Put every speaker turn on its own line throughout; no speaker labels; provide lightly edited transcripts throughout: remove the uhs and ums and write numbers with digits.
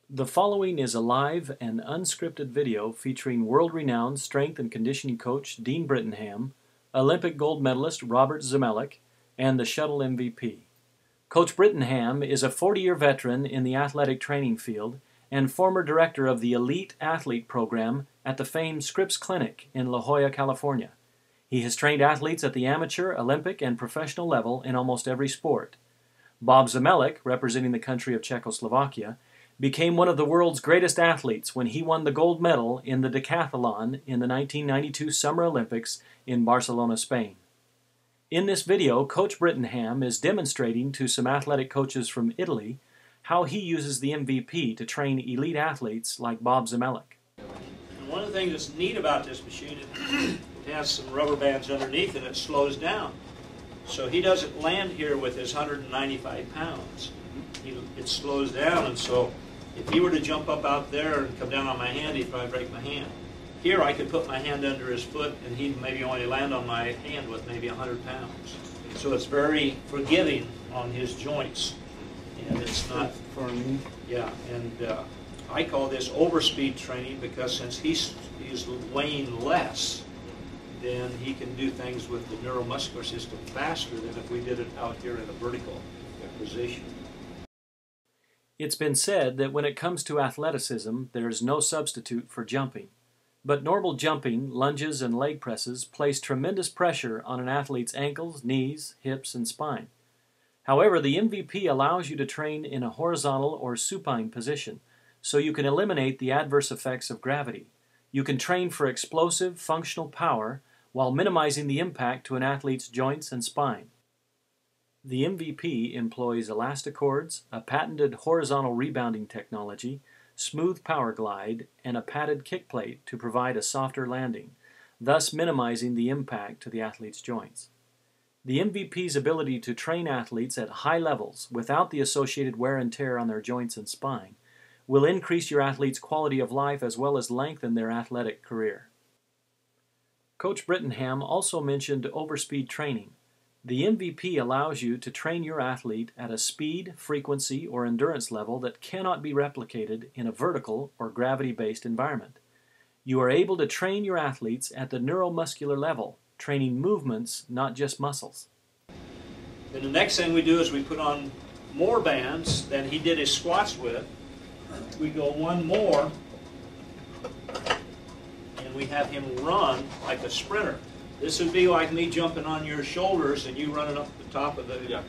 The following is a live and unscripted video featuring world-renowned strength and conditioning coach Dean Brittenham, Olympic gold medalist Robert Zemlik, and the Shuttle MVP. Coach Brittenham is a 40-year veteran in the athletic training field and former director of the Elite Athlete Program at the famed Scripps Clinic in La Jolla, California. He has trained athletes at the amateur, Olympic, and professional level in almost every sport. Bob Zemlik, representing the country of Czechoslovakia, became one of the world's greatest athletes when he won the gold medal in the Decathlon in the 1992 Summer Olympics in Barcelona, Spain. In this video, Coach Brittenham is demonstrating to some athletic coaches from Italy how he uses the MVP to train elite athletes like Bob Zemlik.
And one of the things that's neat about this machine is it has some rubber bands underneath and it slows down. So he doesn't land here with his 195 pounds. It slows down, and so if he were to jump up out there and come down on my hand, he'd probably break my hand. Here I could put my hand under his foot and he'd maybe only land on my hand with maybe 100 pounds. So it's very forgiving on his joints. And it's not
firm.
Yeah, and I call this overspeed training because since he's weighing less, then he can do things with the neuromuscular system faster than if we did it out here in a vertical position.
It's been said that when it comes to athleticism, there is no substitute for jumping. But normal jumping, lunges, and leg presses place tremendous pressure on an athlete's ankles, knees, hips, and spine. However, the MVP allows you to train in a horizontal or supine position, so you can eliminate the adverse effects of gravity. You can train for explosive, functional power while minimizing the impact to an athlete's joints and spine. The MVP employs elastocords, a patented horizontal rebounding technology, smooth power glide, and a padded kick plate to provide a softer landing, thus minimizing the impact to the athlete's joints. The MVP's ability to train athletes at high levels without the associated wear and tear on their joints and spine will increase your athlete's quality of life as well as lengthen their athletic career. Coach Brittenham also mentioned Overspeed Training. The MVP allows you to train your athlete at a speed, frequency, or endurance level that cannot be replicated in a vertical or gravity-based environment. You are able to train your athletes at the neuromuscular level, training movements, not just muscles.
Then the next thing we do is we put on more bands than he did his squats with. We go one more, and we have him run like a sprinter. This would be like me jumping on your shoulders and you running up the top of the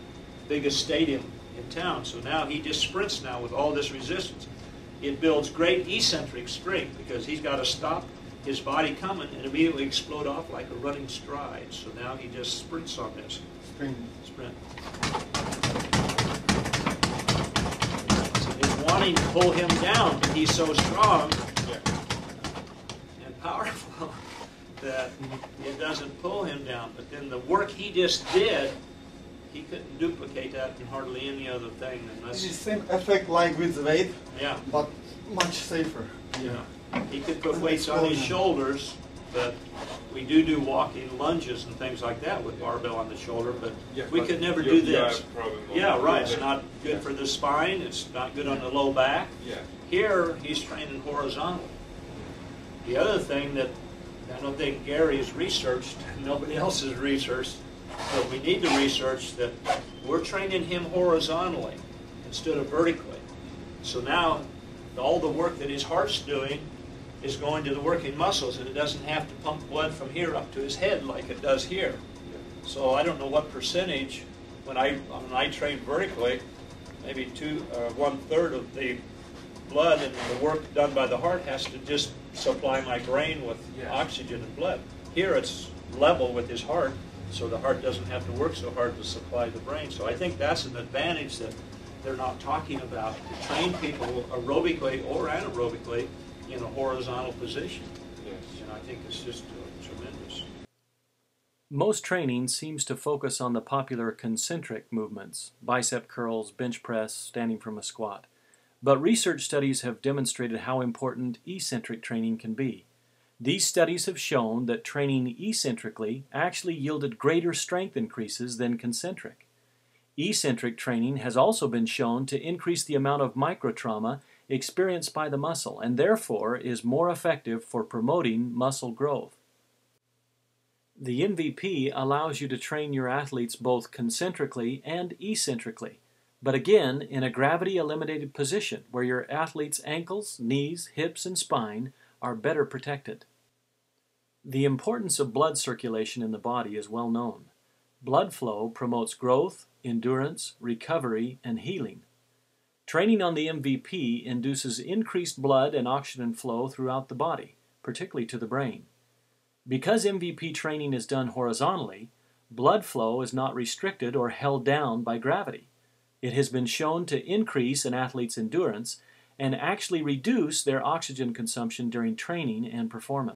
biggest stadium in town. So now he just sprints now with all this resistance. It builds great eccentric strength because he's got to stop his body coming and immediately explode off like a running stride. So now he just sprints on this. Sprint. So he's wanting to pull him down, but he's so strong and powerful that it doesn't pull him down. But then the work he just did, he couldn't duplicate that in hardly any other thing.
It's the same effect like with the weight,
yeah,
but much safer.
Yeah, he could put weights on his shoulders, but we do walking lunges and things like that with barbell on the shoulder, but we could never do this. Yeah, right. It's not good for the spine. It's not good on the low back. Here, he's training horizontally. The other thing that I don't think Gary has researched, nobody else has researched, but we need to research that we're training him horizontally instead of vertically. So now all the work that his heart's doing is going to the working muscles, and it doesn't have to pump blood from here up to his head like it does here. So I don't know what percentage, when I train vertically, maybe 1/3 of the blood and the work done by the heart has to just supply my brain with oxygen and blood. Here it's level with his heart, so the heart doesn't have to work so hard to supply the brain. So I think that's an advantage that they're not talking about, to train people aerobically or anaerobically in a horizontal position. And I think it's just tremendous.
Most training seems to focus on the popular concentric movements, bicep curls, bench press, standing from a squat. But research studies have demonstrated how important eccentric training can be. These studies have shown that training eccentrically actually yielded greater strength increases than concentric. Eccentric training has also been shown to increase the amount of microtrauma experienced by the muscle and therefore is more effective for promoting muscle growth. The MVP allows you to train your athletes both concentrically and eccentrically, but again in a gravity-eliminated position where your athlete's ankles, knees, hips, and spine are better protected. The importance of blood circulation in the body is well known. Blood flow promotes growth, endurance, recovery, and healing. Training on the MVP induces increased blood and oxygen flow throughout the body, particularly to the brain. Because MVP training is done horizontally, blood flow is not restricted or held down by gravity. It has been shown to increase an athlete's endurance and actually reduce their oxygen consumption during training and performance.